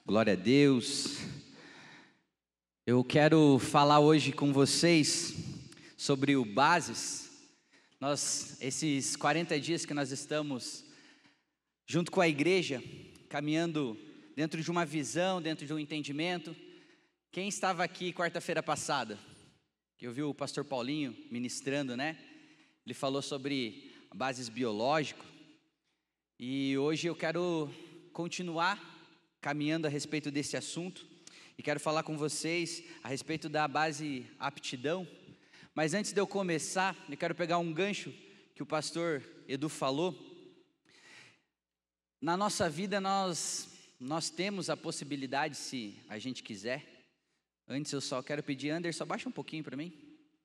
Glória a Deus. Eu quero falar hoje com vocês sobre o Bases. Esses 40 dias que nós estamos junto com a igreja, caminhando dentro de uma visão, dentro de um entendimento. Quem estava aqui quarta-feira passada? Que eu vi o pastor Paulinho ministrando, né? Ele falou sobre bases biológicas. E hoje eu quero continuar caminhando a respeito desse assunto. E quero falar com vocês a respeito da base aptidão. Mas antes de eu começar, eu quero pegar um gancho que o pastor Edu falou. Na nossa vida nós temos a possibilidade, se a gente quiser. Antes eu só quero pedir, Anderson, abaixa um pouquinho para mim.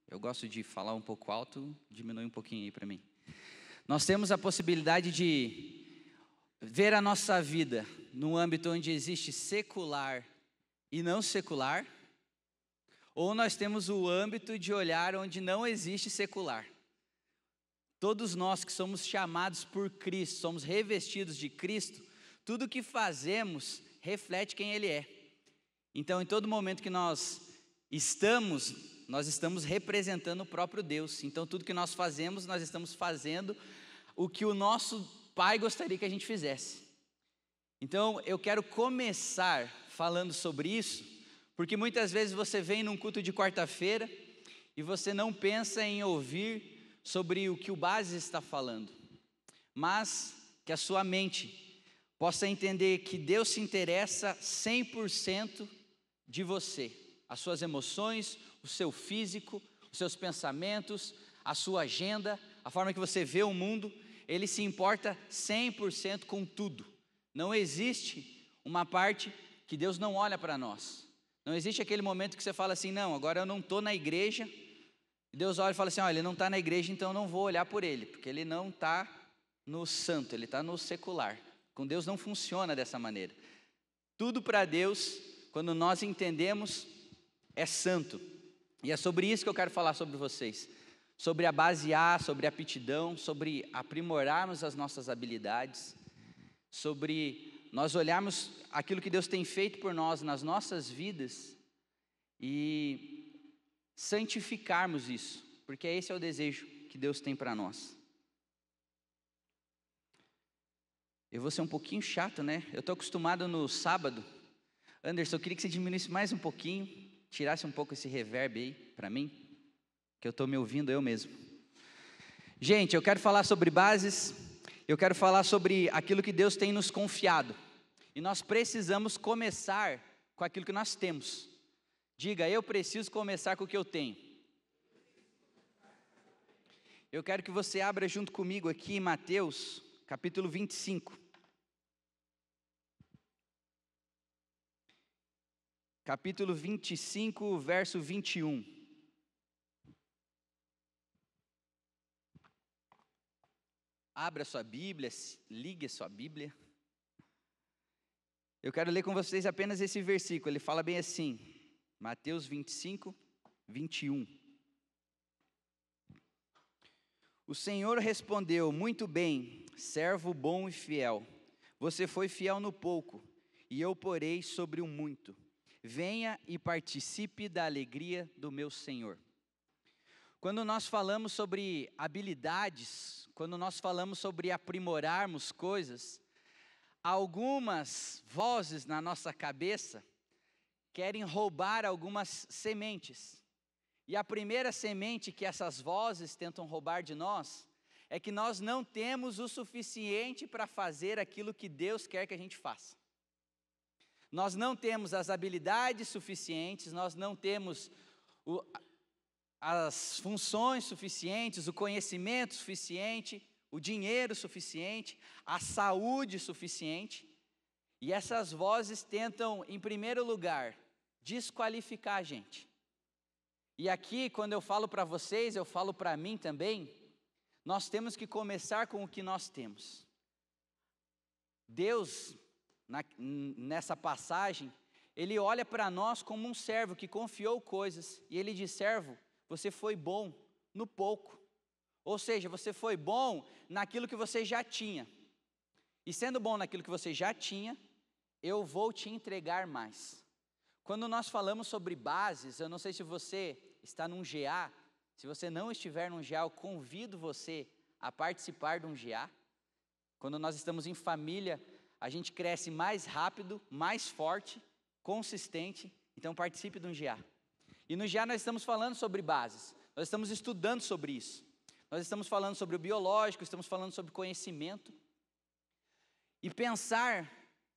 Eu gosto de falar um pouco alto, diminui um pouquinho aí para mim. Nós temos a possibilidade de ver a nossa vida num âmbito onde existe secular e não secular, ou nós temos o âmbito de olhar onde não existe secular. Todos nós que somos chamados por Cristo, somos revestidos de Cristo, tudo que fazemos reflete quem Ele é. Então, em todo momento que nós estamos representando o próprio Deus. Então, tudo que nós fazemos, nós estamos fazendo o que o nosso Pai gostaria que a gente fizesse. Então, eu quero começar falando sobre isso, porque muitas vezes você vem num culto de quarta-feira e você não pensa em ouvir sobre o que o Bases está falando, mas que a sua mente possa entender que Deus se interessa 100% de você, as suas emoções, o seu físico, os seus pensamentos, a sua agenda, a forma que você vê o mundo. Ele se importa 100% com tudo. Não existe uma parte que Deus não olha para nós. Não existe aquele momento que você fala assim, não, agora eu não estou na igreja. Deus olha e fala assim, ele não está na igreja, então eu não vou olhar por ele, porque ele não está no santo, ele está no secular. Com Deus não funciona dessa maneira. Tudo para Deus, quando nós entendemos, é santo. E é sobre isso que eu quero falar sobre vocês. Sobre a base A, sobre a aptidão, sobre aprimorarmos as nossas habilidades, sobre nós olharmos aquilo que Deus tem feito por nós nas nossas vidas e santificarmos isso, porque esse é o desejo que Deus tem para nós. Eu vou ser um pouquinho chato, né? Eu estou acostumado no sábado. Anderson, eu queria que você diminuísse mais um pouquinho, tirasse um pouco esse reverb aí para mim, que eu estou me ouvindo eu mesmo. Gente, eu quero falar sobre bases, eu quero falar sobre aquilo que Deus tem nos confiado. E nós precisamos começar com aquilo que nós temos. Diga, eu preciso começar com o que eu tenho. Eu quero que você abra junto comigo aqui em Mateus, capítulo 25. Capítulo 25, verso 21. Abra sua Bíblia, ligue a sua Bíblia. Eu quero ler com vocês apenas esse versículo. Ele fala bem assim, Mateus 25, 21. O Senhor respondeu, muito bem, servo bom e fiel. Você foi fiel no pouco, e eu porei sobre o muito. Venha e participe da alegria do meu Senhor. Quando nós falamos sobre habilidades, quando nós falamos sobre aprimorarmos coisas, algumas vozes na nossa cabeça querem roubar algumas sementes. E a primeira semente que essas vozes tentam roubar de nós é que nós não temos o suficiente para fazer aquilo que Deus quer que a gente faça. Nós não temos as habilidades suficientes, nós não temos as funções suficientes, o conhecimento suficiente, o dinheiro suficiente, a saúde suficiente. E essas vozes tentam, em primeiro lugar, desqualificar a gente. E aqui, quando eu falo para vocês, eu falo para mim também, nós temos que começar com o que nós temos. Deus, nessa passagem, Ele olha para nós como um servo que confiou coisas, e Ele diz, servo, você foi bom no pouco. Ou seja, você foi bom naquilo que você já tinha. E sendo bom naquilo que você já tinha, eu vou te entregar mais. Quando nós falamos sobre bases, eu não sei se você está num GA, se você não estiver num GA, eu convido você a participar de um GA. Quando nós estamos em família, a gente cresce mais rápido, mais forte, consistente, então participe de um GA. E no GA nós estamos falando sobre bases, nós estamos estudando sobre isso. Nós estamos falando sobre o biológico, estamos falando sobre conhecimento. E pensar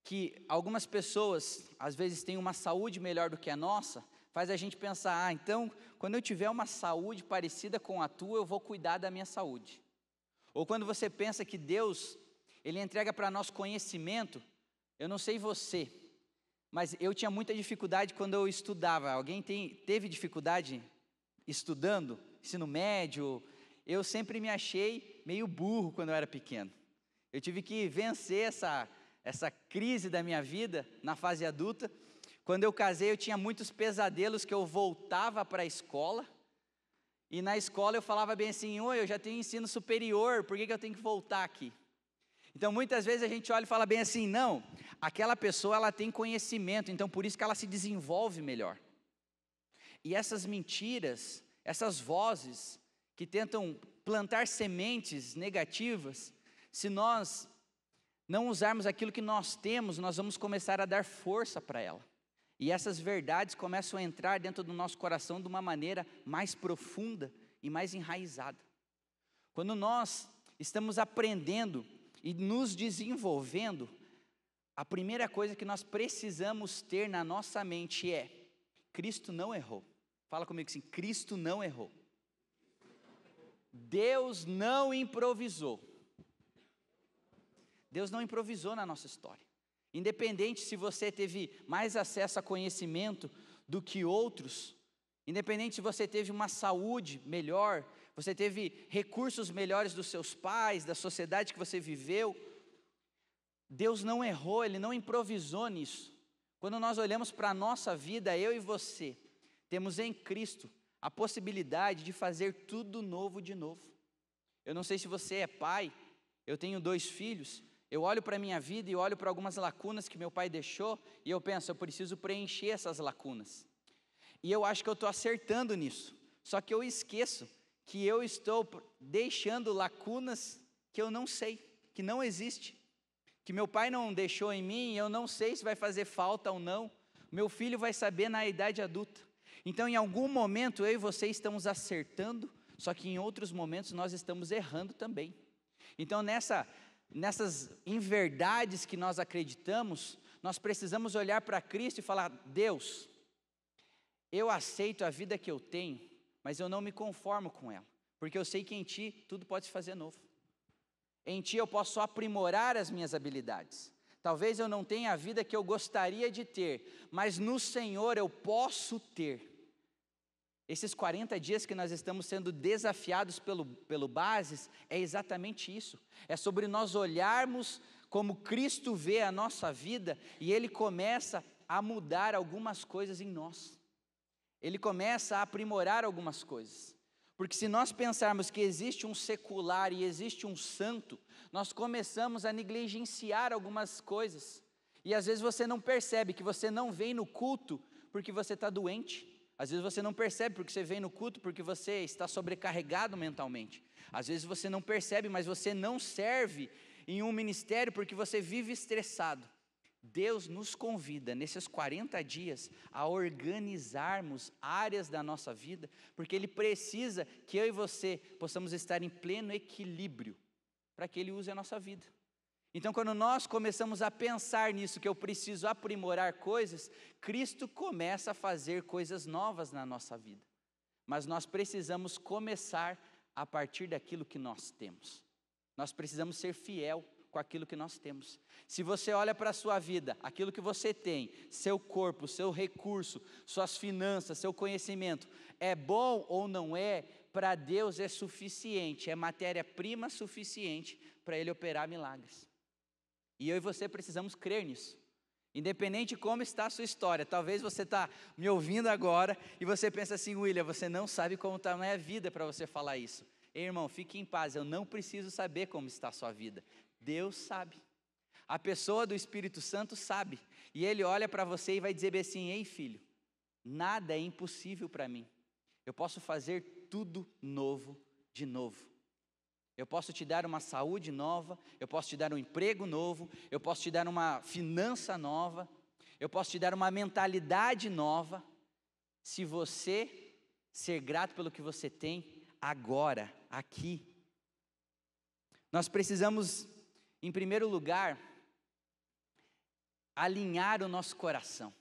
que algumas pessoas, às vezes, têm uma saúde melhor do que a nossa, faz a gente pensar, então, quando eu tiver uma saúde parecida com a tua, eu vou cuidar da minha saúde. Ou quando você pensa que Deus, Ele entrega para nós conhecimento, eu não sei você, mas eu tinha muita dificuldade quando eu estudava. Alguém teve dificuldade estudando, ensino médio? Eu sempre me achei meio burro quando eu era pequeno. Eu tive que vencer essa crise da minha vida na fase adulta. Quando eu casei, eu tinha muitos pesadelos que eu voltava para a escola. E na escola eu falava bem assim, oi, eu já tenho ensino superior, por que eu tenho que voltar aqui? Então muitas vezes a gente olha e fala bem assim, não, aquela pessoa ela tem conhecimento, então por isso que ela se desenvolve melhor. E essas mentiras, essas vozes que tentam plantar sementes negativas, se nós não usarmos aquilo que nós temos, nós vamos começar a dar força para ela. E essas verdades começam a entrar dentro do nosso coração de uma maneira mais profunda e mais enraizada. Quando nós estamos aprendendo e nos desenvolvendo, a primeira coisa que nós precisamos ter na nossa mente é: Cristo não errou. Fala comigo assim: Cristo não errou. Deus não improvisou. Deus não improvisou na nossa história. Independente se você teve mais acesso a conhecimento do que outros, independente se você teve uma saúde melhor, você teve recursos melhores dos seus pais, da sociedade que você viveu, Deus não errou, Ele não improvisou nisso. Quando nós olhamos para a nossa vida, eu e você, temos em Cristo a possibilidade de fazer tudo novo de novo. Eu não sei se você é pai, eu tenho 2 filhos, eu olho para a minha vida e olho para algumas lacunas que meu pai deixou, e eu penso, eu preciso preencher essas lacunas. E eu acho que eu estou acertando nisso, só que eu esqueço que eu estou deixando lacunas que eu não sei, que não existe, que meu pai não deixou em mim, e eu não sei se vai fazer falta ou não, meu filho vai saber na idade adulta. Então em algum momento eu e você estamos acertando, só que em outros momentos nós estamos errando também. Então nessas inverdades que nós acreditamos, nós precisamos olhar para Cristo e falar: Deus, eu aceito a vida que eu tenho, mas eu não me conformo com ela, porque eu sei que em Ti tudo pode se fazer novo. Em Ti eu posso aprimorar as minhas habilidades. Talvez eu não tenha a vida que eu gostaria de ter, mas no Senhor eu posso ter. Esses 40 dias que nós estamos sendo desafiados pelo Bases, é exatamente isso. É sobre nós olharmos como Cristo vê a nossa vida, e Ele começa a mudar algumas coisas em nós. Ele começa a aprimorar algumas coisas. Porque se nós pensarmos que existe um secular e existe um santo, nós começamos a negligenciar algumas coisas. E às vezes você não percebe que você não vem no culto porque você está doente. Às vezes você não percebe porque você vem no culto porque você está sobrecarregado mentalmente. Às vezes você não percebe, mas você não serve em um ministério porque você vive estressado. Deus nos convida nesses 40 dias a organizarmos áreas da nossa vida, porque Ele precisa que eu e você possamos estar em pleno equilíbrio para que Ele use a nossa vida. Então quando nós começamos a pensar nisso, que eu preciso aprimorar coisas, Cristo começa a fazer coisas novas na nossa vida. Mas nós precisamos começar a partir daquilo que nós temos. Nós precisamos ser fiel com aquilo que nós temos. Se você olha para a sua vida, aquilo que você tem, seu corpo, seu recurso, suas finanças, seu conhecimento, é bom ou não é, para Deus é suficiente, é matéria-prima suficiente para Ele operar milagres. E eu e você precisamos crer nisso. Independente de como está a sua história, talvez você está me ouvindo agora e você pensa assim: William, você não sabe como está a minha vida para você falar isso. Ei, irmão, fique em paz, eu não preciso saber como está a sua vida. Deus sabe. A pessoa do Espírito Santo sabe. E ele olha para você e vai dizer assim: ei filho, nada é impossível para mim. Eu posso fazer tudo novo de novo. Eu posso te dar uma saúde nova, eu posso te dar um emprego novo, eu posso te dar uma finança nova, eu posso te dar uma mentalidade nova, se você ser grato pelo que você tem agora, aqui. Nós precisamos, em primeiro lugar, alinhar o nosso coração.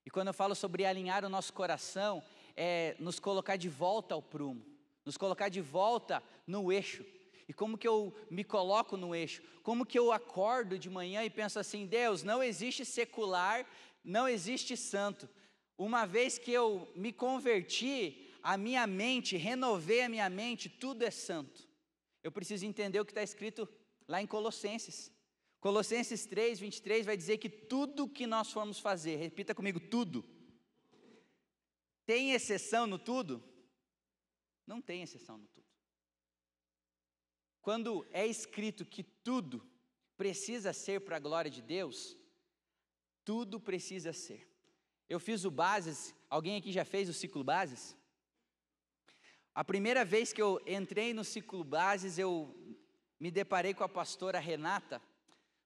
E quando eu falo sobre alinhar o nosso coração, é nos colocar de volta ao prumo, nos colocar de volta no eixo. E como que eu me coloco no eixo? Como que eu acordo de manhã e penso assim: Deus, não existe secular, não existe santo. Uma vez que eu me converti, a minha mente, renovei a minha mente, tudo é santo. Eu preciso entender o que está escrito lá em Colossenses. Colossenses 3, 23 vai dizer que tudo que nós formos fazer, repita comigo, tudo. Tem exceção no tudo? Não tem exceção no tudo. Quando é escrito que tudo precisa ser para a glória de Deus, tudo precisa ser. Eu fiz o Bases, alguém aqui já fez o ciclo Bases? A primeira vez que eu entrei no ciclo Bases, eu me deparei com a pastora Renata,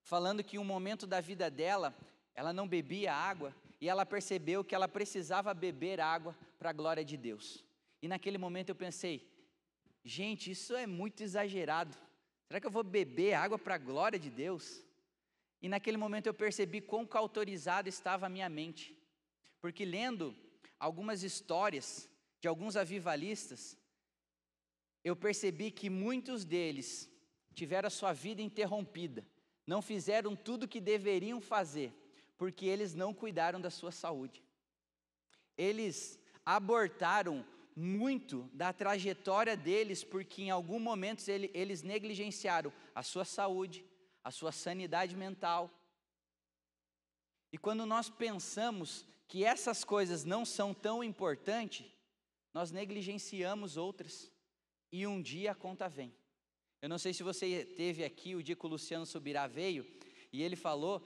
falando que em um momento da vida dela, ela não bebia água, e ela percebeu que ela precisava beber água para a glória de Deus. E naquele momento eu pensei: gente, isso é muito exagerado. Será que eu vou beber água para a glória de Deus? E naquele momento eu percebi quão cauterizada estava a minha mente. Porque lendo algumas histórias de alguns avivalistas, eu percebi que muitos deles tiveram a sua vida interrompida. Não fizeram tudo o que deveriam fazer, porque eles não cuidaram da sua saúde. Eles abortaram muito da trajetória deles, porque em algum momento eles negligenciaram a sua saúde, a sua sanidade mental. E quando nós pensamos que essas coisas não são tão importantes, nós negligenciamos outras, e um dia a conta vem. Eu não sei se você teve aqui o dia que o Luciano Subirá veio, e ele falou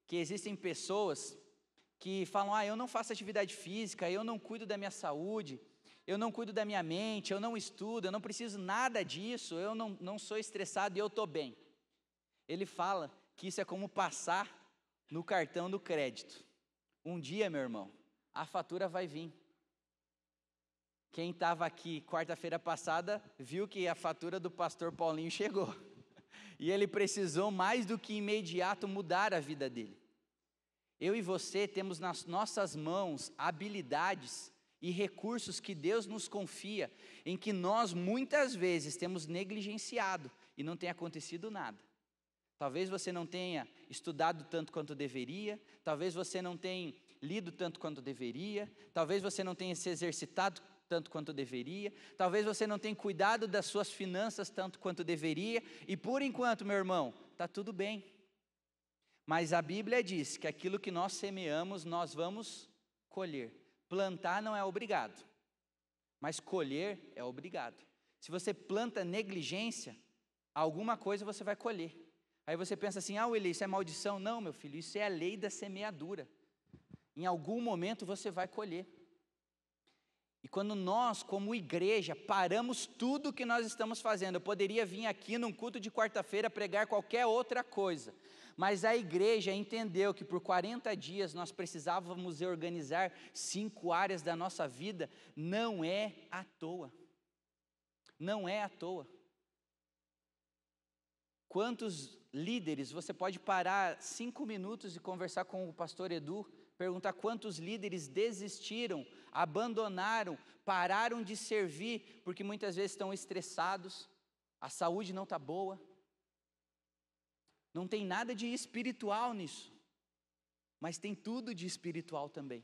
que existem pessoas que falam: eu não faço atividade física, eu não cuido da minha saúde, eu não cuido da minha mente, eu não estudo, eu não preciso nada disso, eu não sou estressado e eu estou bem. Ele fala que isso é como passar no cartão do crédito. Um dia, meu irmão, a fatura vai vir. Quem estava aqui quarta-feira passada, viu que a fatura do pastor Paulinho chegou. E ele precisou mais do que imediato mudar a vida dele. Eu e você temos nas nossas mãos habilidades e recursos que Deus nos confia, em que nós muitas vezes temos negligenciado e não tem acontecido nada. Talvez você não tenha estudado tanto quanto deveria, talvez você não tenha lido tanto quanto deveria, talvez você não tenha se exercitado tanto quanto deveria, talvez você não tenha cuidado das suas finanças tanto quanto deveria, e por enquanto, meu irmão, está tudo bem. Mas a Bíblia diz que aquilo que nós semeamos, nós vamos colher. Plantar não é obrigado, mas colher é obrigado. Se você planta negligência, alguma coisa você vai colher. Aí você pensa assim: William, isso é maldição. Não, meu filho, isso é a lei da semeadura. Em algum momento você vai colher. E quando nós, como igreja, paramos tudo o que nós estamos fazendo, eu poderia vir aqui num culto de quarta-feira pregar qualquer outra coisa, mas a igreja entendeu que por 40 dias nós precisávamos organizar 5 áreas da nossa vida. Não é à toa. Não é à toa. Quantos líderes, você pode parar 5 minutos e conversar com o pastor Edu, perguntar quantos líderes desistiram, abandonaram, pararam de servir, porque muitas vezes estão estressados, a saúde não está boa. Não tem nada de espiritual nisso, mas tem tudo de espiritual também,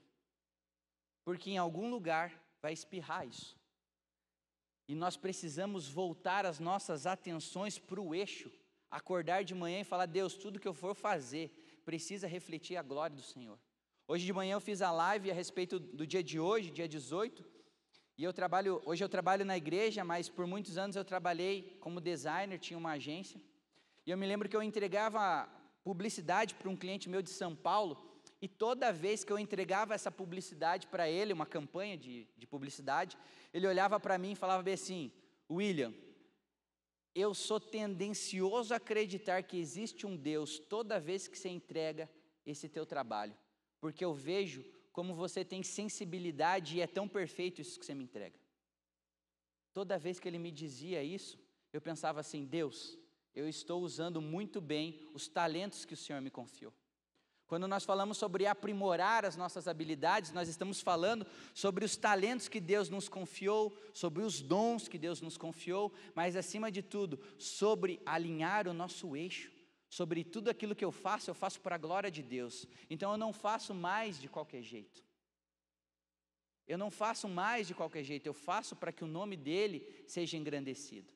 porque em algum lugar vai espirrar isso, e nós precisamos voltar as nossas atenções para o eixo, acordar de manhã e falar: Deus, tudo que eu for fazer, precisa refletir a glória do Senhor. Hoje de manhã eu fiz a live a respeito do dia de hoje, dia 18, e hoje eu trabalho na igreja, mas por muitos anos eu trabalhei como designer, tinha uma agência. E eu me lembro que eu entregava publicidade para um cliente meu de São Paulo, e toda vez que eu entregava essa publicidade para ele, uma campanha de publicidade, ele olhava para mim e falava bem assim: William, eu sou tendencioso a acreditar que existe um Deus toda vez que você entrega esse teu trabalho, porque eu vejo como você tem sensibilidade e é tão perfeito isso que você me entrega. Toda vez que ele me dizia isso, eu pensava assim: Deus, eu estou usando muito bem os talentos que o Senhor me confiou. Quando nós falamos sobre aprimorar as nossas habilidades, nós estamos falando sobre os talentos que Deus nos confiou, sobre os dons que Deus nos confiou, mas acima de tudo, sobre alinhar o nosso eixo, sobre tudo aquilo que eu faço para a glória de Deus. Então eu não faço mais de qualquer jeito. Eu não faço mais de qualquer jeito, eu faço para que o nome dele seja engrandecido.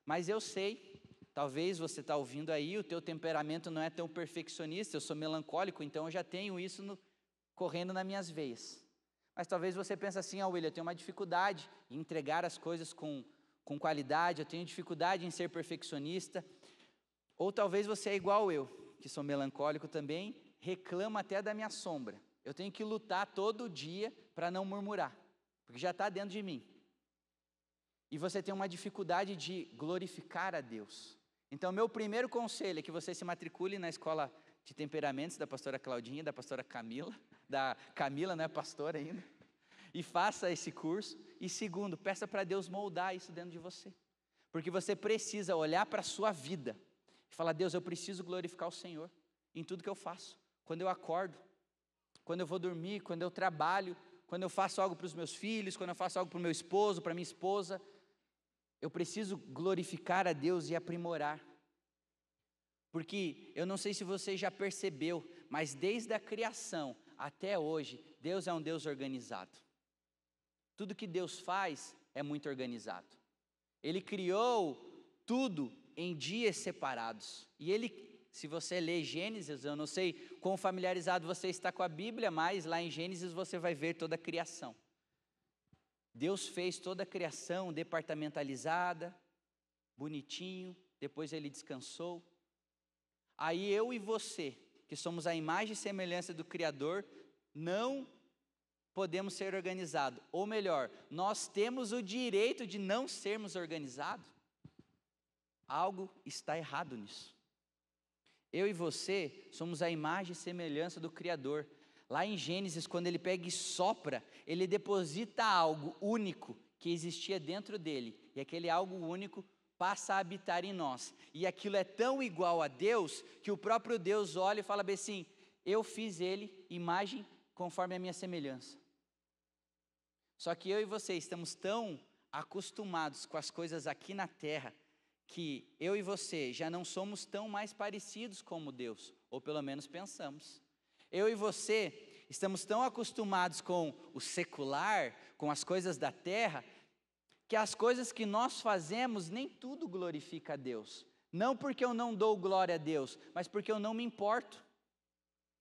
Mas eu sei, talvez você está ouvindo aí, o teu temperamento não é tão perfeccionista, eu sou melancólico, então eu já tenho isso correndo nas minhas veias. Mas talvez você pense assim: William, eu tenho uma dificuldade em entregar as coisas com qualidade, eu tenho dificuldade em ser perfeccionista. Ou talvez você é igual eu, que sou melancólico também, reclama até da minha sombra. Eu tenho que lutar todo dia para não murmurar, porque já está dentro de mim. E você tem uma dificuldade de glorificar a Deus. Então, meu primeiro conselho é que você se matricule na escola de temperamentos da pastora Claudinha, da pastora Camila, da Camila, não é pastora ainda, e faça esse curso. E segundo, peça para Deus moldar isso dentro de você, porque você precisa olhar para a sua vida e falar: Deus, eu preciso glorificar o Senhor em tudo que eu faço. Quando eu acordo, quando eu vou dormir, quando eu trabalho, quando eu faço algo para os meus filhos, quando eu faço algo para o meu esposo, para a minha esposa, eu preciso glorificar a Deus e aprimorar. Porque eu não sei se você já percebeu, mas desde a criação até hoje, Deus é um Deus organizado. Tudo que Deus faz é muito organizado. Ele criou tudo em dias separados. E se você ler Gênesis, eu não sei quão familiarizado você está com a Bíblia, mas lá em Gênesis você vai ver toda a criação. Deus fez toda a criação departamentalizada, bonitinho, depois ele descansou. Aí eu e você, que somos a imagem e semelhança do Criador, não podemos ser organizados. Ou melhor, nós temos o direito de não sermos organizados. Algo está errado nisso. Eu e você somos a imagem e semelhança do Criador. Lá em Gênesis, quando ele pega e sopra, ele deposita algo único que existia dentro dele. E aquele algo único passa a habitar em nós. E aquilo é tão igual a Deus, que o próprio Deus olha e fala bem assim: eu fiz ele, imagem conforme a minha semelhança. Só que eu e você estamos tão acostumados com as coisas aqui na terra, que eu e você já não somos tão mais parecidos como Deus, ou pelo menos pensamos. Eu e você estamos tão acostumados com o secular, com as coisas da terra, que as coisas que nós fazemos, nem tudo glorifica a Deus. Não porque eu não dou glória a Deus, mas porque eu não me importo.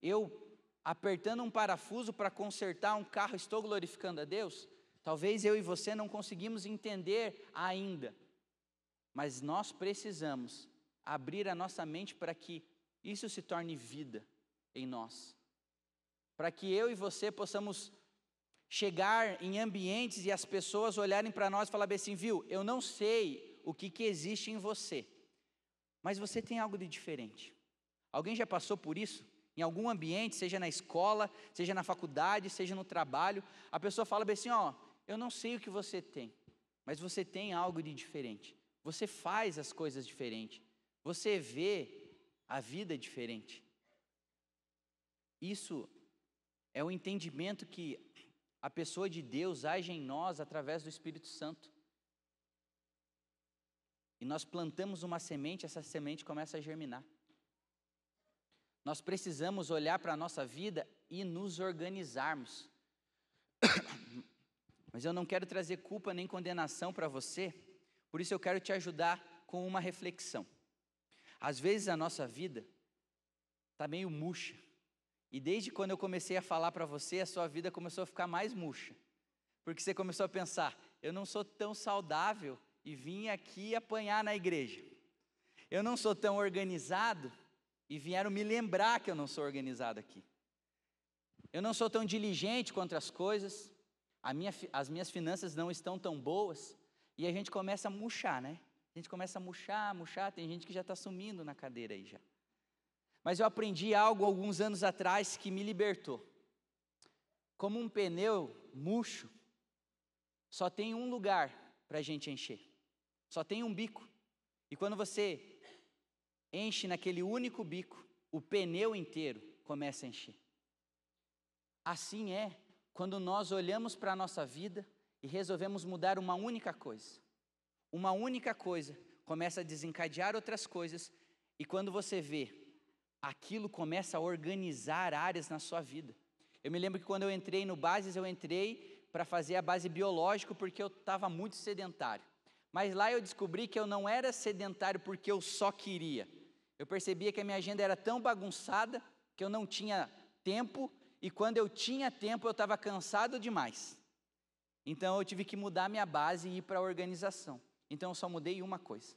Eu, apertando um parafuso para consertar um carro, estou glorificando a Deus? Talvez eu e você não conseguimos entender ainda. Mas nós precisamos abrir a nossa mente para que isso se torne vida em nós. Para que eu e você possamos chegar em ambientes e as pessoas olharem para nós e falarem assim: viu, eu não sei o que existe em você, mas você tem algo de diferente. Alguém já passou por isso? Em algum ambiente, seja na escola, seja na faculdade, seja no trabalho, a pessoa fala bem assim: eu não sei o que você tem, mas você tem algo de diferente. Você faz as coisas diferentes. Você vê a vida diferente. Isso é o entendimento que a pessoa de Deus age em nós através do Espírito Santo. E nós plantamos uma semente, essa semente começa a germinar. Nós precisamos olhar para a nossa vida e nos organizarmos. Mas eu não quero trazer culpa nem condenação para você, por isso eu quero te ajudar com uma reflexão. Às vezes a nossa vida está meio murcha. E desde quando eu comecei a falar para você, a sua vida começou a ficar mais murcha. Porque você começou a pensar: eu não sou tão saudável e vim aqui apanhar na igreja. Eu não sou tão organizado e vieram me lembrar que eu não sou organizado aqui. Eu não sou tão diligente quanto as coisas, as minhas finanças não estão tão boas, e a gente começa a murchar, né? A gente começa a murchar, tem gente que já está sumindo na cadeira aí já. Mas eu aprendi algo alguns anos atrás que me libertou. Como um pneu murcho, só tem um lugar para a gente encher, só tem um bico, e quando você enche naquele único bico, o pneu inteiro começa a encher. Assim é quando nós olhamos para a nossa vida e resolvemos mudar uma única coisa. Uma única coisa começa a desencadear outras coisas, e quando você vê, aquilo começa a organizar áreas na sua vida. Eu me lembro que quando eu entrei no Bases, eu entrei para fazer a base biológico porque eu estava muito sedentário. Mas lá eu descobri que eu não era sedentário porque eu só queria. Eu percebia que a minha agenda era tão bagunçada que eu não tinha tempo, e quando eu tinha tempo eu estava cansado demais. Então eu tive que mudar minha base e ir para a organização. Então eu só mudei uma coisa.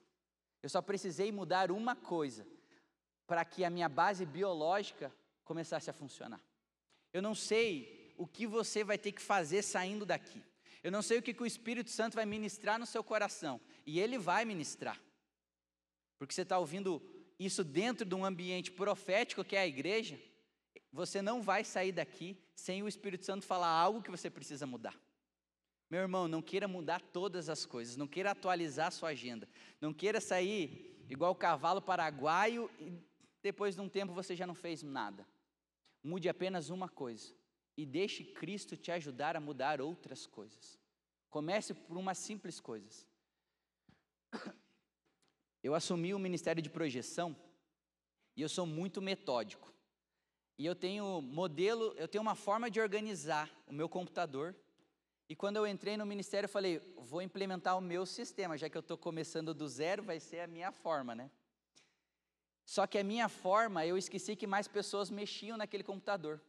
Eu só precisei mudar uma coisa para que a minha base biológica começasse a funcionar. Eu não sei o que você vai ter que fazer saindo daqui. Eu não sei o que o Espírito Santo vai ministrar no seu coração. E Ele vai ministrar. Porque você está ouvindo isso dentro de um ambiente profético que é a igreja. Você não vai sair daqui sem o Espírito Santo falar algo que você precisa mudar. Meu irmão, não queira mudar todas as coisas. Não queira atualizar a sua agenda. Não queira sair igual o cavalo paraguaio e depois de um tempo você já não fez nada. Mude apenas uma coisa e deixe Cristo te ajudar a mudar outras coisas. Comece por umas simples coisas. Eu assumi o ministério de projeção e eu sou muito metódico. E eu tenho uma forma de organizar o meu computador. E quando eu entrei no ministério eu falei, vou implementar o meu sistema, já que eu estou começando do zero, vai ser a minha forma, né? Só que a minha forma, eu esqueci que mais pessoas mexiam naquele computador.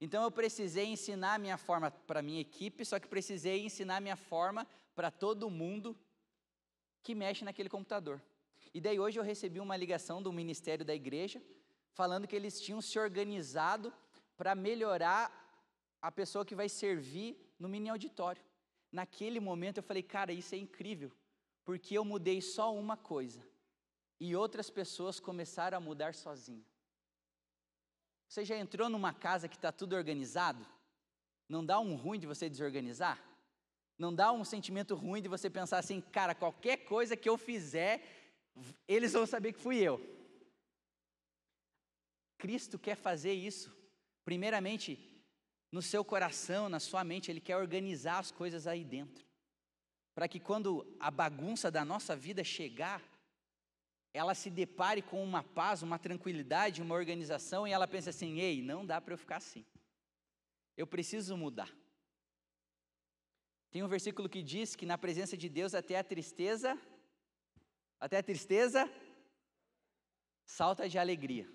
Então eu precisei ensinar a minha forma para a minha equipe, só que precisei ensinar a minha forma para todo mundo que mexe naquele computador. E daí hoje eu recebi uma ligação do ministério da igreja, falando que eles tinham se organizado para melhorar a pessoa que vai servir no mini auditório. Naquele momento eu falei, cara, isso é incrível, porque eu mudei só uma coisa, e outras pessoas começaram a mudar sozinhas. Você já entrou numa casa que está tudo organizado? Não dá um ruim de você desorganizar? Não dá um sentimento ruim de você pensar assim, cara, qualquer coisa que eu fizer, eles vão saber que fui eu. Cristo quer fazer isso, primeiramente, no seu coração, na sua mente, Ele quer organizar as coisas aí dentro. Para que quando a bagunça da nossa vida chegar, ela se depare com uma paz, uma tranquilidade, uma organização, e ela pensa assim, ei, não dá para eu ficar assim. Eu preciso mudar. Tem um versículo que diz que na presença de Deus até a tristeza salta de alegria.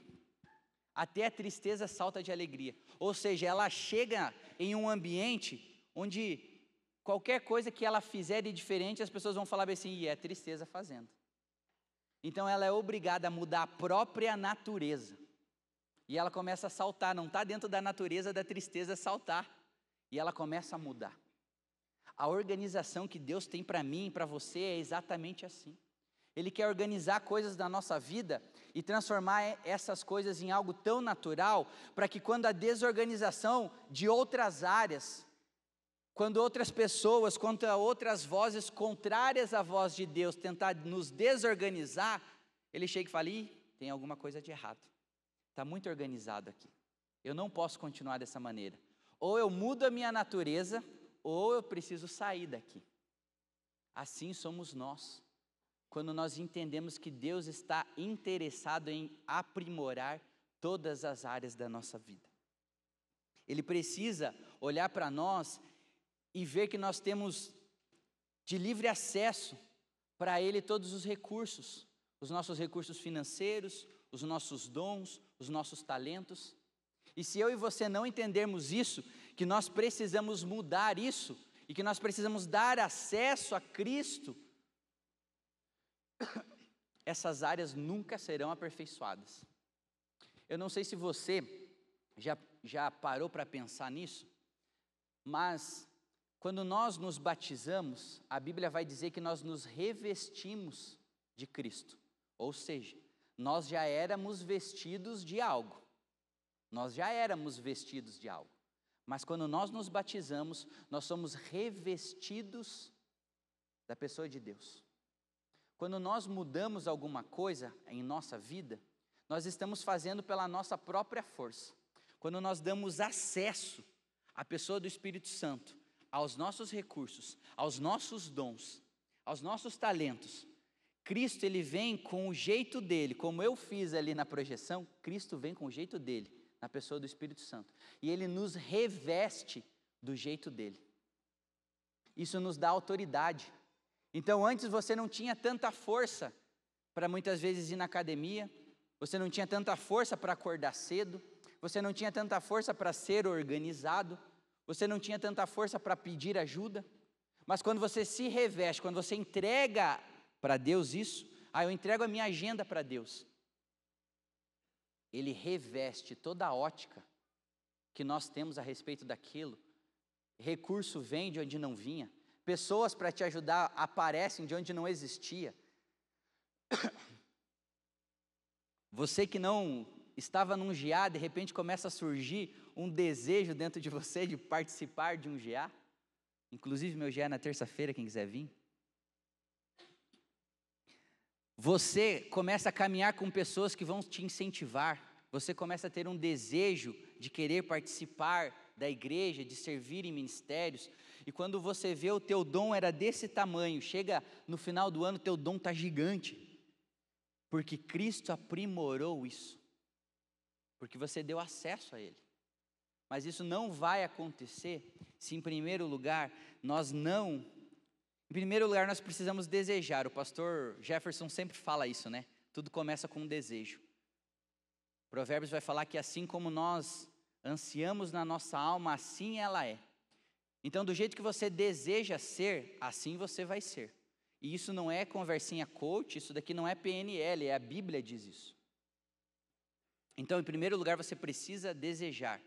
Até a tristeza salta de alegria. Ou seja, ela chega em um ambiente onde qualquer coisa que ela fizer de diferente, as pessoas vão falar assim, e é tristeza fazendo. Então ela é obrigada a mudar a própria natureza. E ela começa a saltar, não está dentro da natureza da tristeza saltar. E ela começa a mudar. A organização que Deus tem para mim e para você é exatamente assim. Ele quer organizar coisas da nossa vida e transformar essas coisas em algo tão natural, para que quando a desorganização de outras áreas, quando outras pessoas, quando outras vozes contrárias à voz de Deus tentar nos desorganizar, Ele chega e fala, tem alguma coisa de errado. Está muito organizado aqui. Eu não posso continuar dessa maneira. Ou eu mudo a minha natureza, ou eu preciso sair daqui. Assim somos nós. Quando nós entendemos que Deus está interessado em aprimorar todas as áreas da nossa vida. Ele precisa olhar para nós e ver que nós temos de livre acesso para Ele todos os nossos recursos financeiros, os nossos dons, os nossos talentos. E se eu e você não entendermos isso, que nós precisamos mudar isso, e que nós precisamos dar acesso a Cristo, essas áreas nunca serão aperfeiçoadas. Eu não sei se você já parou para pensar nisso, mas quando nós nos batizamos, a Bíblia vai dizer que nós nos revestimos de Cristo. Ou seja, nós já éramos vestidos de algo. Nós já éramos vestidos de algo. Mas quando nós nos batizamos, nós somos revestidos da pessoa de Deus. Quando nós mudamos alguma coisa em nossa vida, nós estamos fazendo pela nossa própria força. Quando nós damos acesso à pessoa do Espírito Santo, aos nossos recursos, aos nossos dons, aos nossos talentos, Cristo, ele vem com o jeito dele, como eu fiz ali na projeção, Cristo vem com o jeito dele, na pessoa do Espírito Santo. E ele nos reveste do jeito dele. Isso nos dá autoridade. Então antes você não tinha tanta força para muitas vezes ir na academia, você não tinha tanta força para acordar cedo, você não tinha tanta força para ser organizado, você não tinha tanta força para pedir ajuda, mas quando você se reveste, quando você entrega para Deus isso, eu entrego a minha agenda para Deus, Ele reveste toda a ótica que nós temos a respeito daquilo, recurso vem de onde não vinha, pessoas para te ajudar aparecem de onde não existia. Você que não estava num GA, de repente começa a surgir um desejo dentro de você de participar de um GA. Inclusive meu GA é na terça-feira, quem quiser vir. Você começa a caminhar com pessoas que vão te incentivar. Você começa a ter um desejo de querer participar da igreja, de servir em ministérios. E quando você vê o teu dom era desse tamanho, chega no final do ano, teu dom está gigante. Porque Cristo aprimorou isso. Porque você deu acesso a Ele. Mas isso não vai acontecer se em primeiro lugar nós precisamos desejar. O pastor Jefferson sempre fala isso, né? Tudo começa com um desejo. Provérbios vai falar que assim como nós ansiamos na nossa alma, assim ela é. Então, do jeito que você deseja ser, assim você vai ser. E isso não é conversinha coach, isso daqui não é PNL, a Bíblia diz isso. Então, em primeiro lugar, você precisa desejar.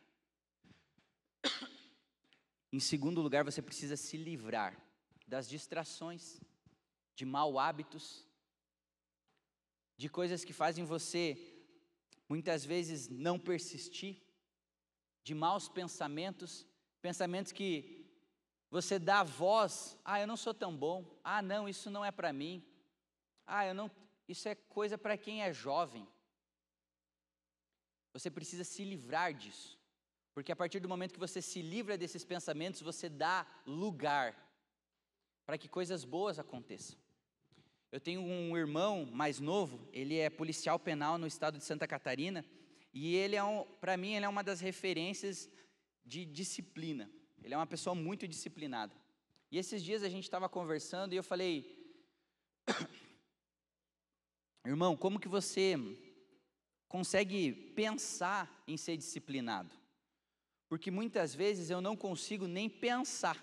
Em segundo lugar, você precisa se livrar das distrações, de maus hábitos, de coisas que fazem você, muitas vezes, não persistir, de maus pensamentos, pensamentos que você dá voz, eu não sou tão bom, não, isso não é para mim, isso é coisa para quem é jovem. Você precisa se livrar disso, porque a partir do momento que você se livra desses pensamentos, você dá lugar para que coisas boas aconteçam. Eu tenho um irmão mais novo, ele é policial penal no estado de Santa Catarina, e ele para mim, ele é uma das referências de disciplina. Ele é uma pessoa muito disciplinada. E esses dias a gente estava conversando e eu falei, irmão, como que você consegue pensar em ser disciplinado? Porque muitas vezes eu não consigo nem pensar,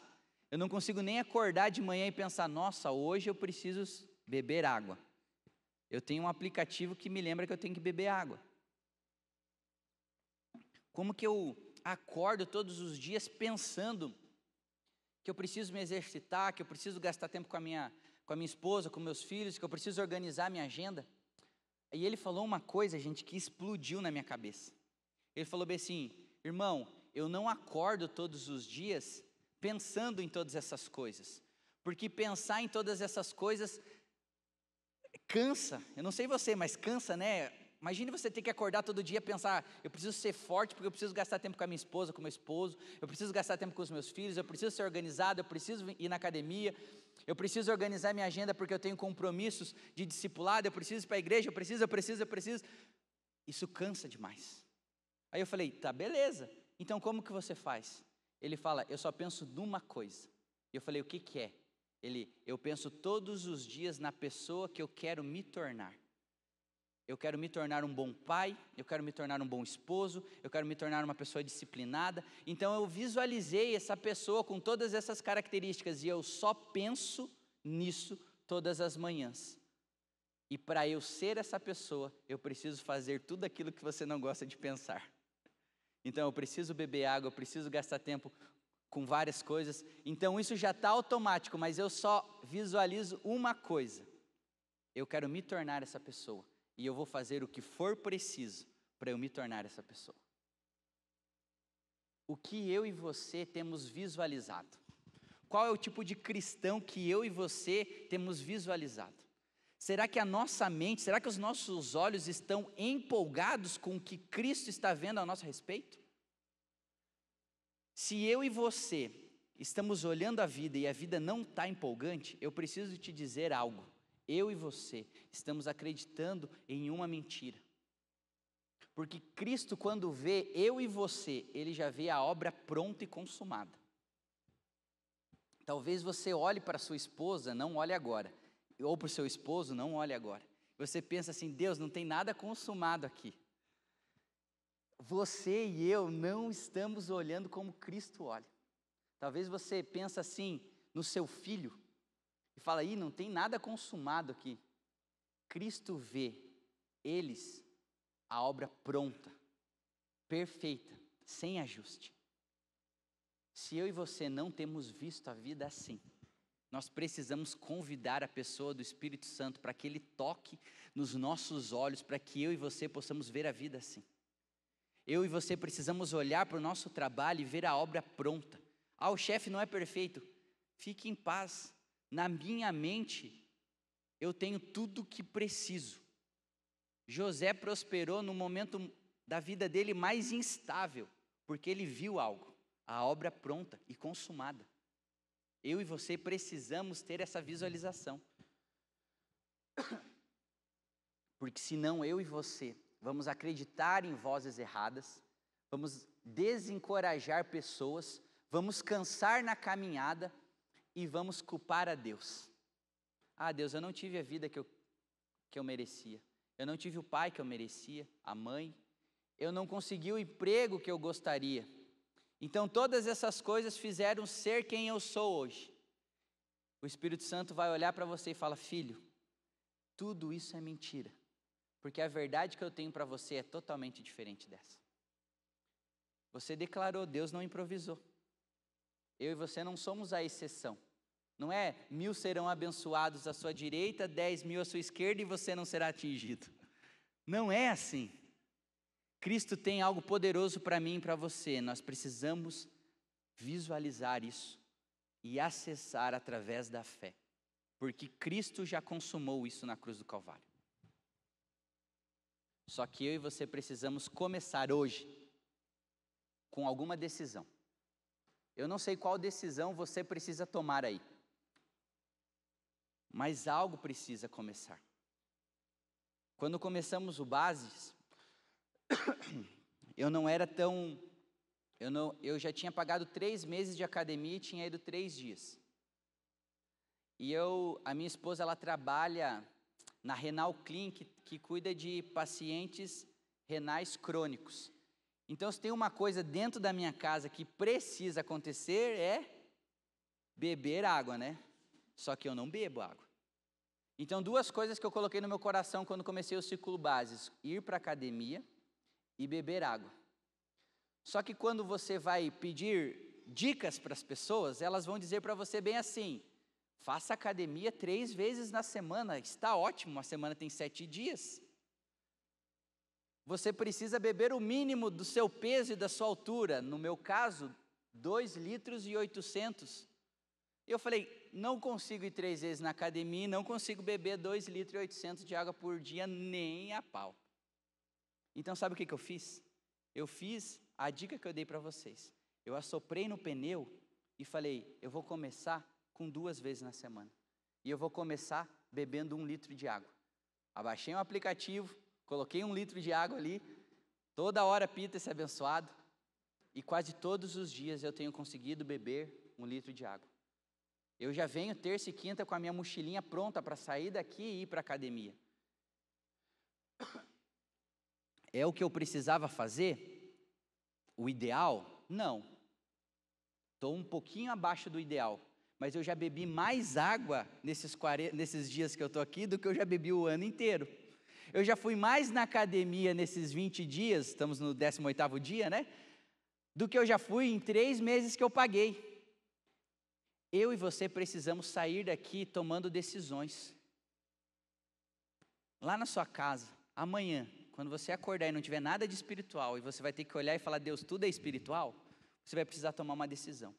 eu não consigo nem acordar de manhã e pensar, nossa, hoje eu preciso beber água. Eu tenho um aplicativo que me lembra que eu tenho que beber água. Como que eu acordo todos os dias pensando que eu preciso me exercitar, que eu preciso gastar tempo com a minha esposa, com meus filhos, que eu preciso organizar minha agenda? E ele falou uma coisa, gente, que explodiu na minha cabeça. Ele falou bem assim, irmão, eu não acordo todos os dias pensando em todas essas coisas, porque pensar em todas essas coisas cansa. Eu não sei você, mas cansa, né? Imagine você ter que acordar todo dia e pensar, eu preciso ser forte porque eu preciso gastar tempo com a minha esposa, com o meu esposo, eu preciso gastar tempo com os meus filhos, eu preciso ser organizado, eu preciso ir na academia, eu preciso organizar minha agenda porque eu tenho compromissos de discipulado, eu preciso ir para a igreja, eu preciso. Isso cansa demais. Aí eu falei, tá, beleza, então como que você faz? Ele fala, eu só penso numa coisa. Eu falei, o que que é? Eu penso todos os dias na pessoa que eu quero me tornar. Eu quero me tornar um bom pai, eu quero me tornar um bom esposo, eu quero me tornar uma pessoa disciplinada. Então eu visualizei essa pessoa com todas essas características e eu só penso nisso todas as manhãs. E para eu ser essa pessoa, eu preciso fazer tudo aquilo que você não gosta de pensar. Então eu preciso beber água, eu preciso gastar tempo com várias coisas. Então isso já está automático, mas eu só visualizo uma coisa. Eu quero me tornar essa pessoa. E eu vou fazer o que for preciso para eu me tornar essa pessoa. O que eu e você temos visualizado? Qual é o tipo de cristão que eu e você temos visualizado? Será que a nossa mente, será que os nossos olhos estão empolgados com o que Cristo está vendo a nosso respeito? Se eu e você estamos olhando a vida e a vida não está empolgante, eu preciso te dizer algo. Eu e você estamos acreditando em uma mentira. Porque Cristo, quando vê eu e você, Ele já vê a obra pronta e consumada. Talvez você olhe para sua esposa, não olhe agora. Ou para o seu esposo, não olhe agora. Você pensa assim, Deus, não tem nada consumado aqui. Você e eu não estamos olhando como Cristo olha. Talvez você pense assim no seu filho e fala, não tem nada consumado aqui. Cristo vê eles, a obra pronta, perfeita, sem ajuste. Se eu e você não temos visto a vida assim, nós precisamos convidar a pessoa do Espírito Santo para que Ele toque nos nossos olhos, para que eu e você possamos ver a vida assim. Eu e você precisamos olhar para o nosso trabalho e ver a obra pronta. O chefe não é perfeito. Fique em paz. Na minha mente, eu tenho tudo o que preciso. José prosperou no momento da vida dele mais instável, porque ele viu algo, a obra pronta e consumada. Eu e você precisamos ter essa visualização. Porque senão eu e você vamos acreditar em vozes erradas, vamos desencorajar pessoas, vamos cansar na caminhada e vamos culpar a Deus. Deus, eu não tive a vida que eu merecia. Eu não tive o pai que eu merecia, a mãe. Eu não consegui o emprego que eu gostaria. Então todas essas coisas fizeram ser quem eu sou hoje. O Espírito Santo vai olhar para você e fala, filho, tudo isso é mentira. Porque a verdade que eu tenho para você é totalmente diferente dessa. Você declarou, Deus não improvisou. Eu e você não somos a exceção. Não é 1000 serão abençoados à sua direita, 10.000 à sua esquerda e você não será atingido. Não é assim. Cristo tem algo poderoso para mim e para você. Nós precisamos visualizar isso e acessar através da fé. Porque Cristo já consumou isso na cruz do Calvário. Só que eu e você precisamos começar hoje com alguma decisão. Eu não sei qual decisão você precisa tomar aí. Mas algo precisa começar. Quando começamos o Bases, eu já tinha pagado 3 meses de academia e tinha ido 3 dias. E a minha esposa, ela trabalha na Renal Clinic, que cuida de pacientes renais crônicos. Então, se tem uma coisa dentro da minha casa que precisa acontecer, é beber água, né? Só que eu não bebo água. Então, 2 coisas que eu coloquei no meu coração quando comecei o ciclo Bases: ir para a academia e beber água. Só que quando você vai pedir dicas para as pessoas, elas vão dizer para você bem assim, faça academia 3 vezes na semana, está ótimo, uma semana tem 7 dias. Você precisa beber o mínimo do seu peso e da sua altura, no meu caso, 2,8 litros. Eu falei, não consigo ir 3 vezes na academia, não consigo beber 2,8 litros de água por dia, nem a pau. Então sabe o que eu fiz? Eu fiz a dica que eu dei para vocês. Eu assoprei no pneu e falei, eu vou começar com 2 vezes na semana. E eu vou começar bebendo 1 litro de água. Abaixei um aplicativo, coloquei 1 litro de água ali, toda hora pita esse abençoado, e quase todos os dias eu tenho conseguido beber 1 litro de água. Eu já venho terça e quinta com a minha mochilinha pronta para sair daqui e ir para a academia. É o que eu precisava fazer? O ideal? Não. Estou um pouquinho abaixo do ideal, mas eu já bebi mais água nesses dias que eu estou aqui do que eu já bebi o ano inteiro. Eu já fui mais na academia nesses 20 dias, estamos no 18º dia, né? Do que eu já fui em 3 meses que eu paguei. Eu e você precisamos sair daqui tomando decisões. Lá na sua casa, amanhã, quando você acordar e não tiver nada de espiritual, e você vai ter que olhar e falar, Deus, tudo é espiritual, você vai precisar tomar uma decisão.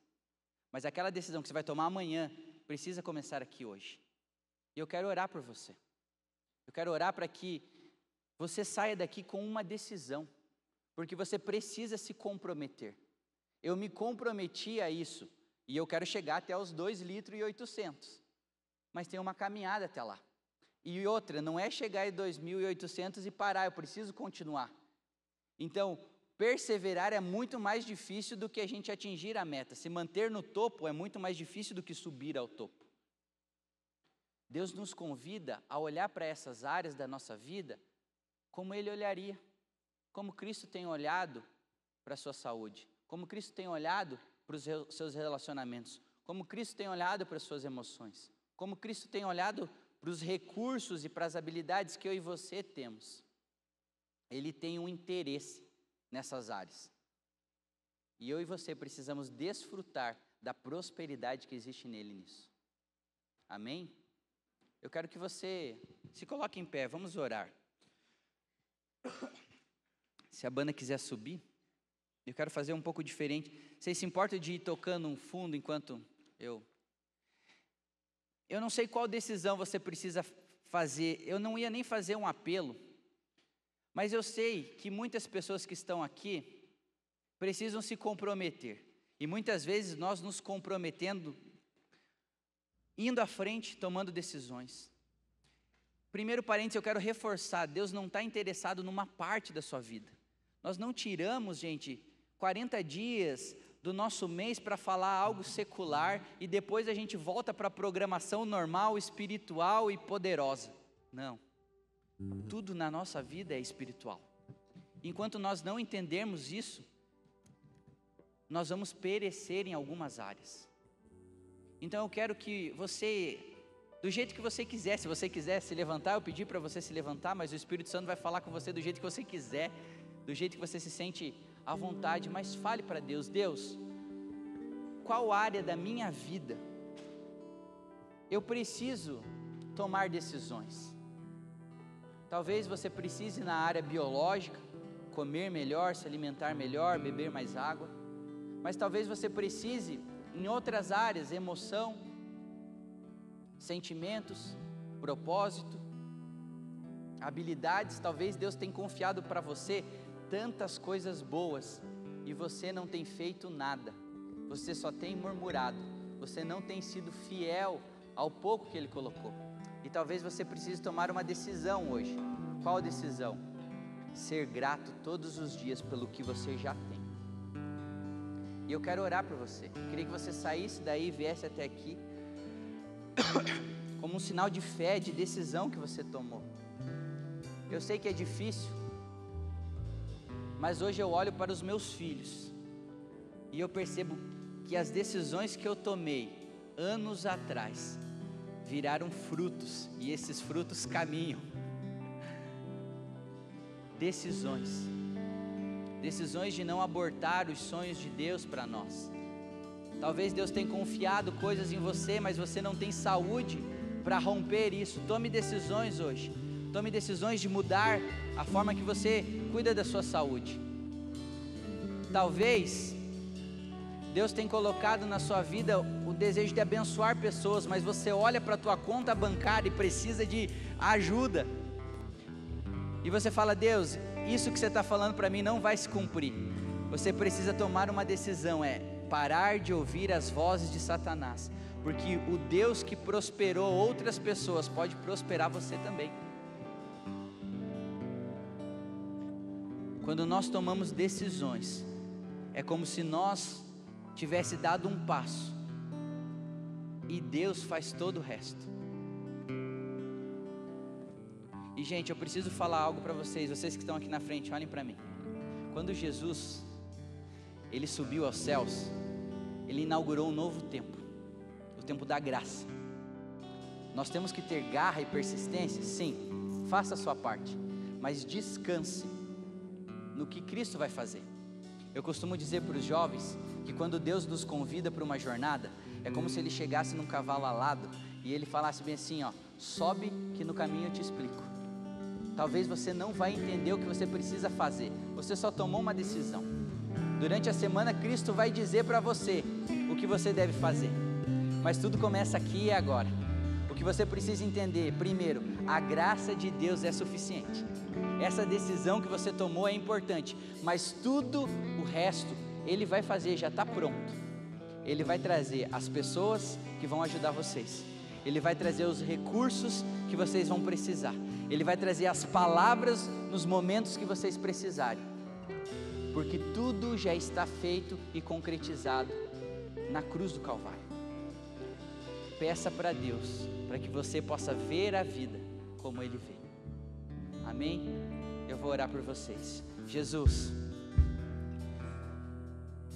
Mas aquela decisão que você vai tomar amanhã, precisa começar aqui hoje. E eu quero orar por você. Eu quero orar para que você saia daqui com uma decisão, porque você precisa se comprometer. Eu me comprometi a isso, e eu quero chegar até os 2,8 litros, mas tem uma caminhada até lá. E outra, não é chegar em 2.800 e parar, eu preciso continuar. Então, perseverar é muito mais difícil do que a gente atingir a meta. Se manter no topo é muito mais difícil do que subir ao topo. Deus nos convida a olhar para essas áreas da nossa vida como Ele olharia, como Cristo tem olhado para a sua saúde, como Cristo tem olhado para os seus relacionamentos, como Cristo tem olhado para as suas emoções, como Cristo tem olhado para os recursos e para as habilidades que eu e você temos. Ele tem um interesse nessas áreas. E eu e você precisamos desfrutar da prosperidade que existe nele nisso. Amém? Eu quero que você se coloque em pé, vamos orar. Se a banda quiser subir, eu quero fazer um pouco diferente. Vocês se importam de ir tocando um fundo enquanto eu não sei qual decisão você precisa fazer. Eu não ia nem fazer um apelo, mas eu sei que muitas pessoas que estão aqui precisam se comprometer. E muitas vezes nós nos comprometendo, indo à frente, tomando decisões. Primeiro parênteses, eu quero reforçar, Deus não está interessado numa parte da sua vida. Nós não tiramos, gente, 40 dias do nosso mês para falar algo secular e depois a gente volta para a programação normal, espiritual e poderosa. Não. Tudo na nossa vida é espiritual. Enquanto nós não entendermos isso, nós vamos perecer em algumas áreas. Então eu quero que você, do jeito que você quiser, se você quiser se levantar, eu pedi para você se levantar, mas o Espírito Santo vai falar com você do jeito que você quiser, do jeito que você se sente à vontade, mas fale para Deus, Deus, qual área da minha vida eu preciso tomar decisões? Talvez você precise na área biológica, comer melhor, se alimentar melhor, beber mais água, mas talvez você precise em outras áreas, emoção, sentimentos, propósito, habilidades. Talvez Deus tenha confiado para você tantas coisas boas e você não tem feito nada, você só tem murmurado, você não tem sido fiel ao pouco que Ele colocou. E talvez você precise tomar uma decisão hoje. Qual decisão? Ser grato todos os dias pelo que você já tem. E eu quero orar por você. Eu queria que você saísse daí e viesse até aqui como um sinal de fé, de decisão que você tomou. Eu sei que é difícil, mas hoje eu olho para os meus filhos e eu percebo que as decisões que eu tomei anos atrás viraram frutos, e esses frutos caminham. Decisões de não abortar os sonhos de Deus para nós. Talvez Deus tenha confiado coisas em você, mas você não tem saúde para romper isso. Tome decisões hoje. Tome decisões de mudar a forma que você cuida da sua saúde. Talvez Deus tenha colocado na sua vida o desejo de abençoar pessoas, mas você olha para a tua conta bancária e precisa de ajuda. E você fala, Deus, isso que você está falando para mim não vai se cumprir. Você precisa tomar uma decisão, parar de ouvir as vozes de Satanás, porque o Deus que prosperou outras pessoas pode prosperar você também. Quando nós tomamos decisões, é como se nós tivesse dado um passo e Deus faz todo o resto. E gente, eu preciso falar algo para vocês que estão aqui na frente, olhem para mim. Quando Jesus, Ele subiu aos céus, Ele inaugurou um novo tempo, o tempo da graça. Nós temos que ter garra e persistência, sim, faça a sua parte, mas descanse no que Cristo vai fazer. Eu costumo dizer para os jovens que quando Deus nos convida para uma jornada, é como se Ele chegasse num cavalo alado e Ele falasse bem assim, ó, sobe que no caminho eu te explico. Talvez você não vai entender o que você precisa fazer, você só tomou uma decisão. Durante a semana Cristo vai dizer para você o que você deve fazer, mas tudo começa aqui e agora. O que você precisa entender, primeiro, a graça de Deus é suficiente. Essa decisão que você tomou é importante, mas tudo o resto Ele vai fazer, já está pronto. Ele vai trazer as pessoas que vão ajudar vocês, Ele vai trazer os recursos que vocês vão precisar, Ele vai trazer as palavras nos momentos que vocês precisarem, porque tudo já está feito e concretizado na cruz do Calvário. Peça para Deus, para que você possa ver a vida como Ele vê. Amém? Eu vou orar por vocês. Jesus,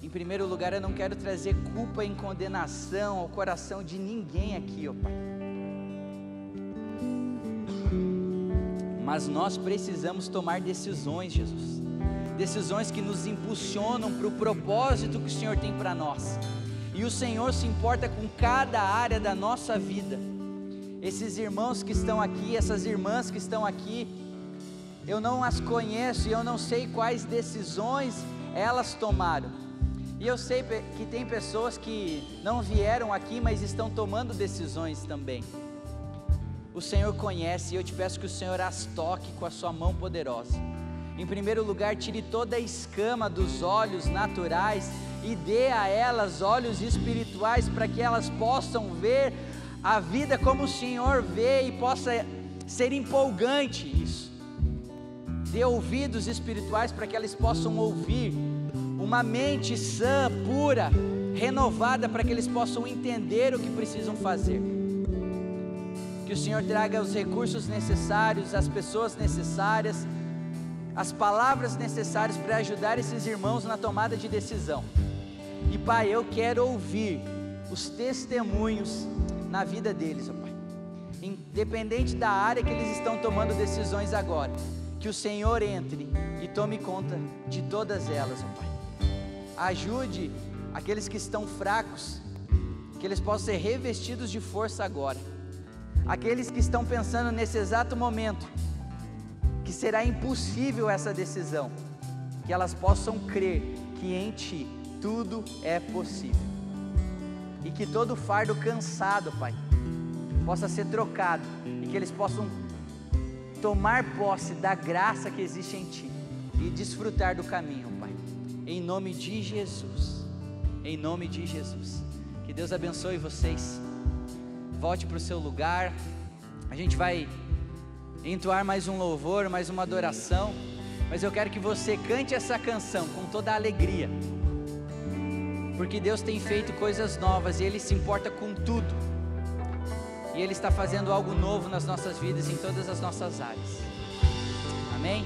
em primeiro lugar, eu não quero trazer culpa e condenação ao coração de ninguém aqui, ó Pai. Mas nós precisamos tomar decisões, Jesus. Decisões que nos impulsionam para o propósito que o Senhor tem para nós. E o Senhor se importa com cada área da nossa vida. Esses irmãos que estão aqui, essas irmãs que estão aqui, eu não as conheço e eu não sei quais decisões elas tomaram. E eu sei que tem pessoas que não vieram aqui, mas estão tomando decisões também. O Senhor conhece e eu te peço que o Senhor as toque com a sua mão poderosa. Em primeiro lugar, tire toda a escama dos olhos naturais e dê a elas olhos espirituais para que elas possam ver a vida como o Senhor vê e possa ser empolgante isso. Dê ouvidos espirituais para que elas possam ouvir, uma mente sã, pura, renovada para que eles possam entender o que precisam fazer. Que o Senhor traga os recursos necessários, as pessoas necessárias, as palavras necessárias para ajudar esses irmãos na tomada de decisão. E Pai, eu quero ouvir os testemunhos na vida deles, ó Pai, independente da área que eles estão tomando decisões agora, que o Senhor entre e tome conta de todas elas, ó Pai. Ajude aqueles que estão fracos, que eles possam ser revestidos de força agora. Aqueles que estão pensando nesse exato momento que será impossível essa decisão, que elas possam crer que em Ti tudo é possível, e que todo fardo cansado, Pai, possa ser trocado, e que eles possam tomar posse da graça que existe em Ti, e desfrutar do caminho, Pai, em nome de Jesus, em nome de Jesus. Que Deus abençoe vocês. Volte para o seu lugar. A gente vai entoar mais um louvor, mais uma adoração, mas eu quero que você cante essa canção com toda a alegria, porque Deus tem feito coisas novas e Ele se importa com tudo, e Ele está fazendo algo novo nas nossas vidas, em todas as nossas áreas. Amém?